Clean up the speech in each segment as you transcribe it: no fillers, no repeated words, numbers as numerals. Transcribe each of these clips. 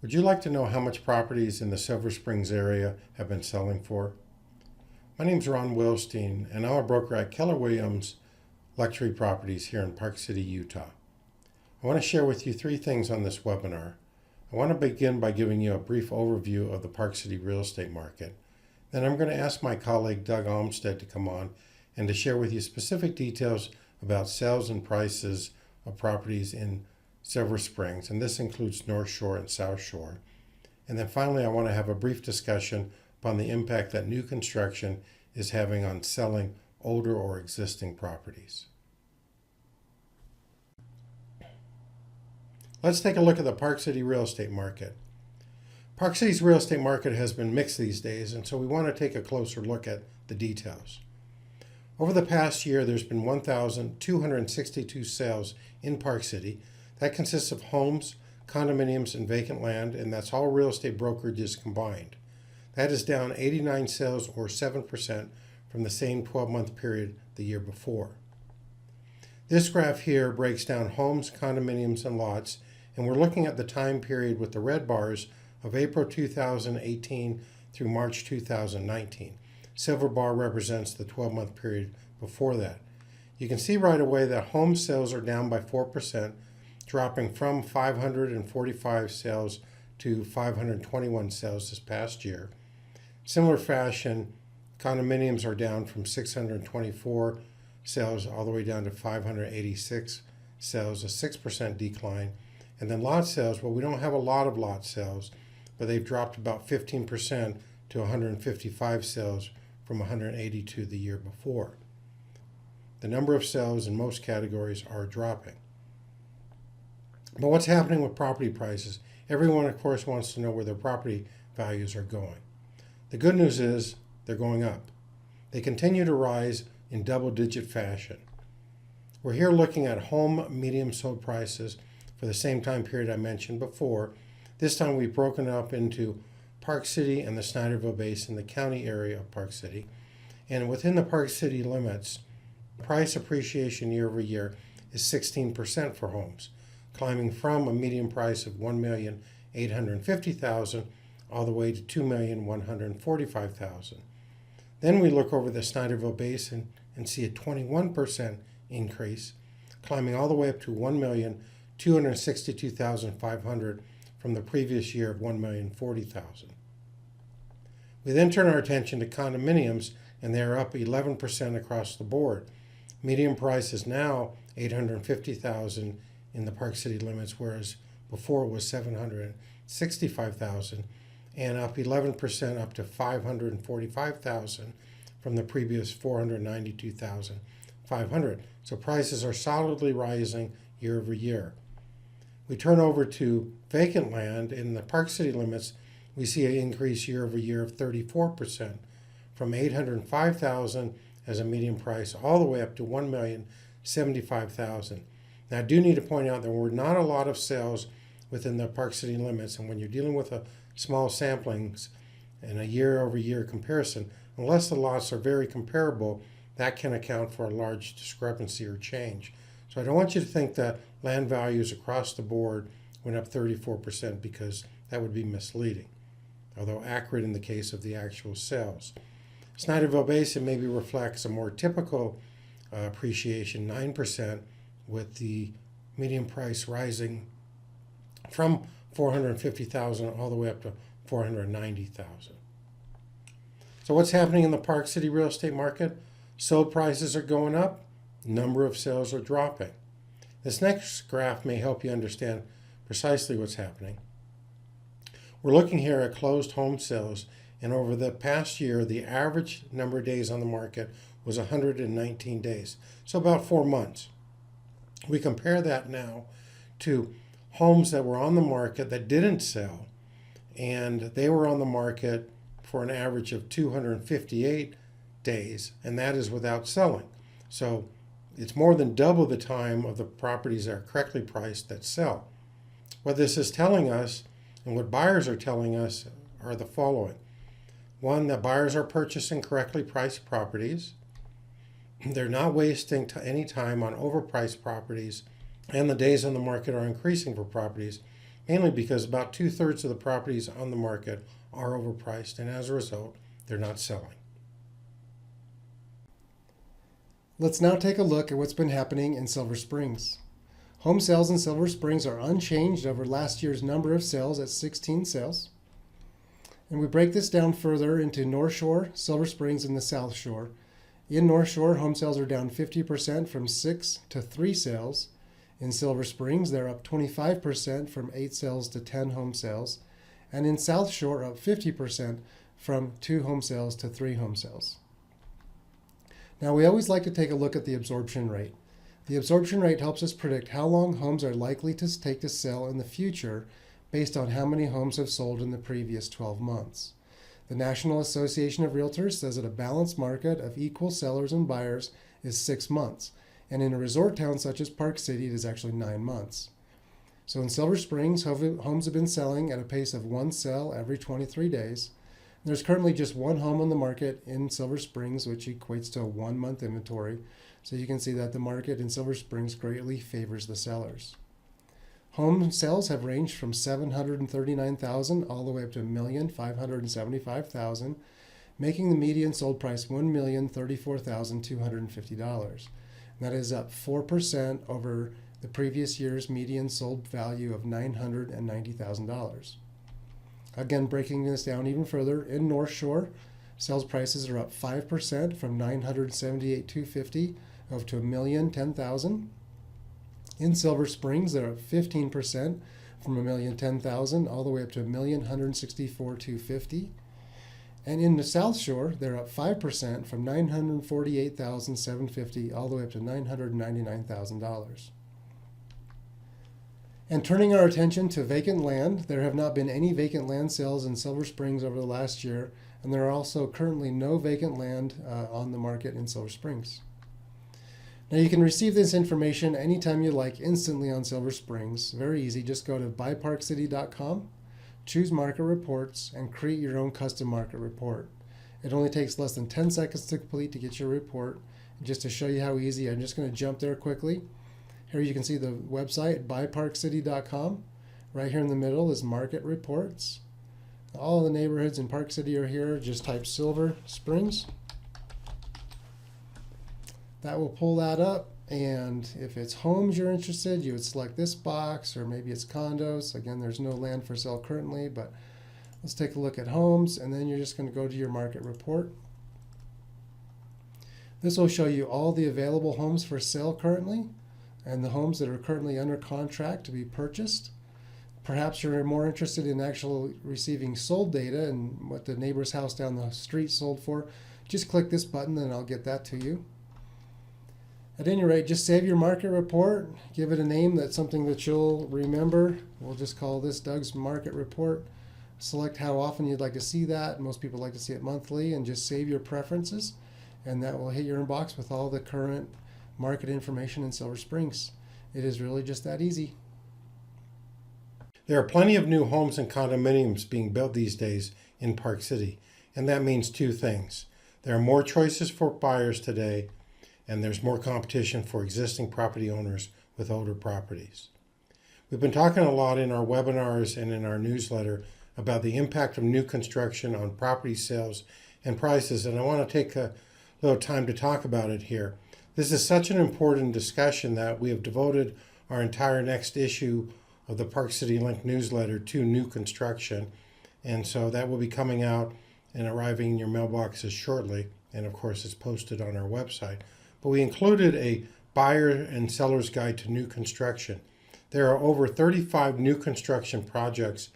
Would you like to know how much properties in the Silver Springs area have been selling for? My name is Ron Wilstein, and I'm a broker at Keller Williams Luxury Properties here in Park City, Utah. I want to share with you three things on this webinar. I want to begin by giving you a brief overview of the Park City real estate market. Then I'm going to ask my colleague Doug Olmsted to come on and to share with you specific details about sales and prices of properties in Silver Springs, and this includes North Shore and South Shore. And then finally, I want to have a brief discussion upon the impact that new construction is having on selling older or existing properties. Let's take a look at the Park City real estate market. Park City's real estate market has been mixed these days, and so we want to take a closer look at the details. Over the past year, there's been 1,262 sales in Park City. That consists of homes, condominiums, and vacant land, and that's all real estate brokerages combined. That is down 89 sales or 7% from the same 12-month period the year before. This graph here breaks down homes, condominiums, and lots, and we're looking at the time period with the red bars of April 2018 through March 2019. Silver bar represents the 12-month period before that. You can see right away that home sales are down by 4%, dropping from 545 sales to 521 sales this past year. Similar fashion, condominiums are down from 624 sales all the way down to 586 sales, a 6% decline. And then lot sales, well, we don't have a lot of lot sales, but they've dropped about 15% to 155 sales from 182 the year before. The number of sales in most categories are dropping. But what's happening with property prices? Everyone, of course, wants to know where their property values are going. The good news is they're going up. They continue to rise in double-digit fashion. We're here looking at home medium sold prices for the same time period I mentioned before. This time we've broken it up into Park City and the Snyderville Basin, the county area of Park City. And within the Park City limits, price appreciation year over year is 16% for homes, climbing from a median price of $1,850,000 all the way to $2,145,000. Then we look over the Snyderville Basin and see a 21% increase, climbing all the way up to $1,262,500 from the previous year of $1,040,000. We then turn our attention to condominiums, and they are up 11% across the board. Median price is now $850,000 in the Park City limits, whereas before it was $765,000, and up 11% up to $545,000 from the previous $492,500. So prices are solidly rising year over year. We turn over to vacant land in the Park City limits. We see an increase year over year of 34%, from $805,000 as a median price all the way up to $1,075,000. Now, I do need to point out there were not a lot of sales within the Park City limits, and when you're dealing with a small samplings and a year-over-year comparison, unless the lots are very comparable, that can account for a large discrepancy or change. So I don't want you to think that land values across the board went up 34%, because that would be misleading, although accurate in the case of the actual sales. Snyderville Basin maybe reflects a more typical appreciation, 9%, with the median price rising from $450,000 all the way up to $490,000. So what's happening in the Park City real estate market? Sold prices are going up, number of sales are dropping. This next graph may help you understand precisely what's happening. We're looking here at closed home sales, and over the past year, the average number of days on the market was 119 days, so about 4 months. We compare that now to homes that were on the market that didn't sell, and they were on the market for an average of 258 days, and that is without selling. So it's more than double the time of the properties that are correctly priced that sell. What this is telling us, and what buyers are telling us, are the following. One, that buyers are purchasing correctly priced properties. They're not wasting any time on overpriced properties, and the days on the market are increasing for properties mainly because about 2/3 of the properties on the market are overpriced, and as a result, they're not selling. Let's now take a look at what's been happening in Silver Springs. Home sales in Silver Springs are unchanged over last year's number of sales at 16 sales. And we break this down further into North Shore, Silver Springs, and the South Shore. In North Shore, home sales are down 50% from 6 to 3 sales. In Silver Springs, they're up 25% from 8 sales to 10 home sales. And in South Shore, up 50% from 2 home sales to 3 home sales. Now, we always like to take a look at the absorption rate. The absorption rate helps us predict how long homes are likely to take to sell in the future based on how many homes have sold in the previous 12 months. The National Association of Realtors says that a balanced market of equal sellers and buyers is 6 months, and in a resort town such as Park City, it is actually 9 months. So in Silver Springs, homes have been selling at a pace of 1 sale every 23 days. There's currently just 1 home on the market in Silver Springs, which equates to a 1-month inventory. So you can see that the market in Silver Springs greatly favors the sellers. Home sales have ranged from $739,000 all the way up to $1,575,000, making the median sold price $1,034,250. That is up 4% over the previous year's median sold value of $990,000. Again, breaking this down even further, in North Shore, sales prices are up 5% from $978,250 up to $1,010,000. In Silver Springs, they're up 15% from $1,010,000 all the way up to $1,164,250. And in the South Shore, they're up 5% from $948,750 all the way up to $999,000. And turning our attention to vacant land, there have not been any vacant land sales in Silver Springs over the last year, and there are also currently no vacant land on the market in Silver Springs. Now you can receive this information anytime you like instantly on Silver Springs. Very easy, just go to BuyParkCity.com, choose Market Reports, and create your own custom market report. It only takes less than 10 seconds to complete to get your report. And just to show you how easy, I'm just going to jump there quickly. Here you can see the website, BuyParkCity.com. Right here in the middle is Market Reports. All the neighborhoods in Park City are here. Just type Silver Springs. That will pull that up, and if it's homes you're interested, you would select this box, or maybe it's condos. Again, there's no land for sale currently, but let's take a look at homes, and then you're just going to go to your market report. This will show you all the available homes for sale currently, and the homes that are currently under contract to be purchased. Perhaps you're more interested in actually receiving sold data and what the neighbor's house down the street sold for. Just click this button and I'll get that to you. At any rate, just save your market report, give it a name that's something that you'll remember. We'll just call this Doug's Market Report. Select how often you'd like to see that. Most people like to see it monthly, and just save your preferences, and that will hit your inbox with all the current market information in Silver Springs. It is really just that easy. There are plenty of new homes and condominiums being built these days in Park City, and that means 2 things. There are more choices for buyers today, and there's more competition for existing property owners with older properties. We've been talking a lot in our webinars and in our newsletter about the impact of new construction on property sales and prices, and I want to take a little time to talk about it here. This is such an important discussion that we have devoted our entire next issue of the Park City Link newsletter to new construction, and so that will be coming out and arriving in your mailboxes shortly, and of course it's posted on our website. But we included a buyer and seller's guide to new construction. There are over 35 new construction projects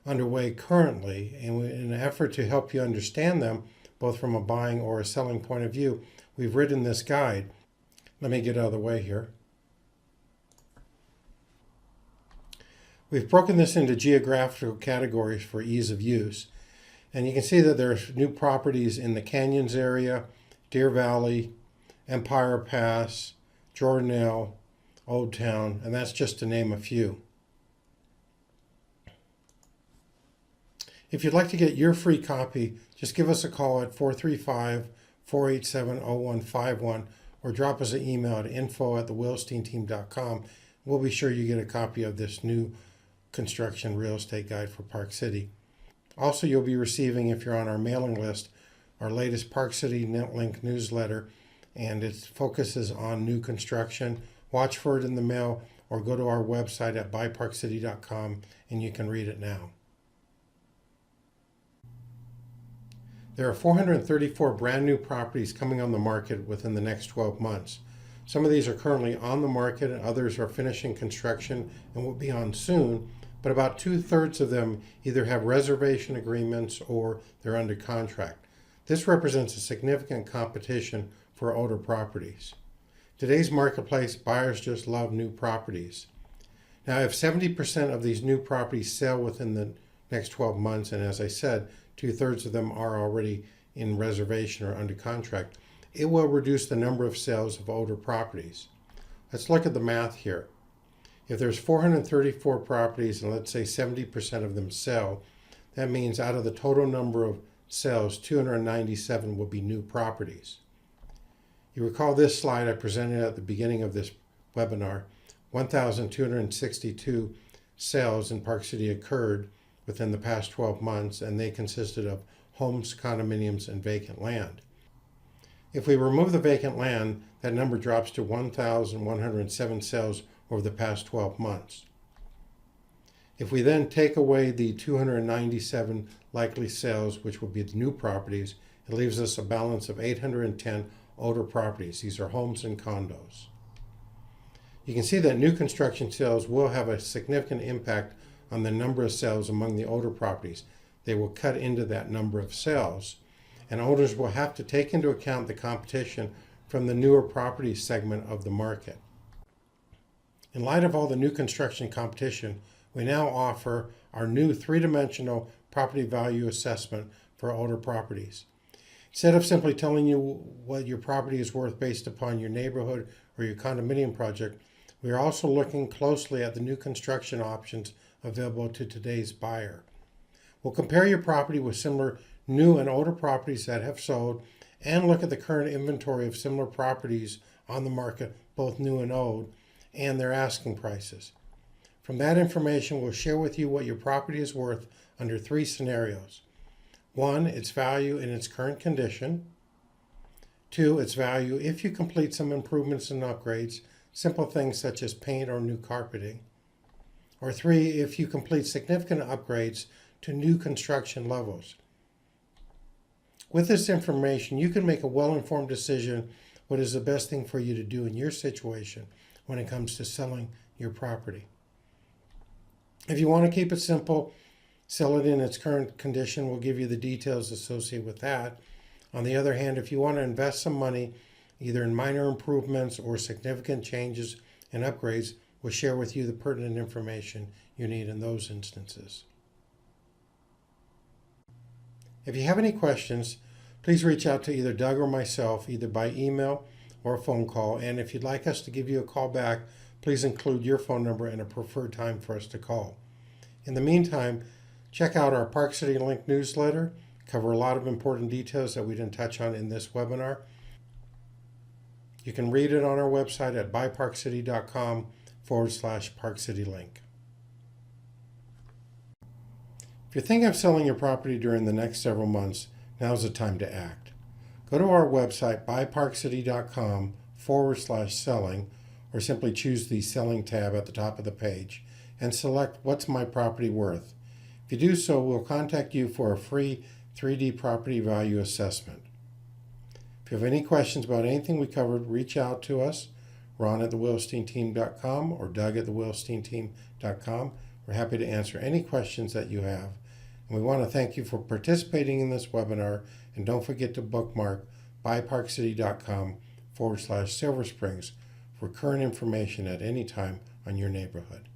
underway currently, and in an effort to help you understand them, both from a buying or a selling point of view, we've written this guide. Let me get out of the way here. We've broken this into geographical categories for ease of use, and you can see that there are new properties in the Canyons area, Deer Valley, Empire Pass, Jordanelle, Old Town, and that's just to name a few. If you'd like to get your free copy, just give us a call at 435-487-0151 or drop us an email at info@thewilsteinteam.com. We'll be sure you get a copy of this new construction real estate guide for Park City. Also, you'll be receiving, if you're on our mailing list, our latest Park City NetLink newsletter, and it focuses on new construction. Watch for it in the mail or go to our website at BuyParkCity.com and you can read it now. There are 434 brand new properties coming on the market within the next 12 months. Some of these are currently on the market and others are finishing construction and will be on soon, but about 2/3 of them either have reservation agreements or they're under contract. This represents a significant competition for older properties. Today's marketplace, buyers just love new properties. Now, if 70% of these new properties sell within the next 12 months, and as I said, 2/3 of them are already in reservation or under contract, it will reduce the number of sales of older properties. Let's look at the math here. If there's 434 properties and let's say 70% of them sell, that means out of the total number of sales, 297 will be new properties. You recall this slide I presented at the beginning of this webinar. 1,262 sales in Park City occurred within the past 12 months, and they consisted of homes, condominiums, and vacant land. If we remove the vacant land, that number drops to 1,107 sales over the past 12 months. If we then take away the 297 likely sales, which will be the new properties, it leaves us a balance of 810 older properties. These are homes and condos. You can see that new construction sales will have a significant impact on the number of sales among the older properties. They will cut into that number of sales, and owners will have to take into account the competition from the newer property segment of the market. In light of all the new construction competition, we now offer our new three-dimensional property value assessment for older properties. Instead of simply telling you what your property is worth based upon your neighborhood or your condominium project, we are also looking closely at the new construction options available to today's buyer. We'll compare your property with similar new and older properties that have sold and look at the current inventory of similar properties on the market, both new and old, and their asking prices. From that information, we'll share with you what your property is worth under 3 scenarios. 1, its value in its current condition. 2, its value if you complete some improvements and upgrades, simple things such as paint or new carpeting. Or 3, if you complete significant upgrades to new construction levels. With this information, you can make a well-informed decision what is the best thing for you to do in your situation when it comes to selling your property. If you want to keep it simple, sell it in its current condition. We'll give you the details associated with that. On the other hand, if you want to invest some money, either in minor improvements or significant changes and upgrades, we'll share with you the pertinent information you need in those instances. If you have any questions, please reach out to either Doug or myself, either by email or a phone call. And if you'd like us to give you a call back, please include your phone number and a preferred time for us to call. In the meantime, check out our Park City Link newsletter. Cover a lot of important details that we didn't touch on in this webinar. You can read it on our website at BuyParkCity.com/ParkCityLink. If you're thinking of selling your property during the next several months, now's the time to act. Go to our website, BuyParkCity.com/selling, or simply choose the Selling tab at the top of the page and select What's My Property Worth? If you do so, we'll contact you for a free 3D property value assessment. If you have any questions about anything we covered, reach out to us, Ron at thewilsteinteam.com or Doug at thewilsteinteam.com. We're happy to answer any questions that you have. And we want to thank you for participating in this webinar. And don't forget to bookmark BuyParkCity.com/Silver Springs for current information at any time on your neighborhood.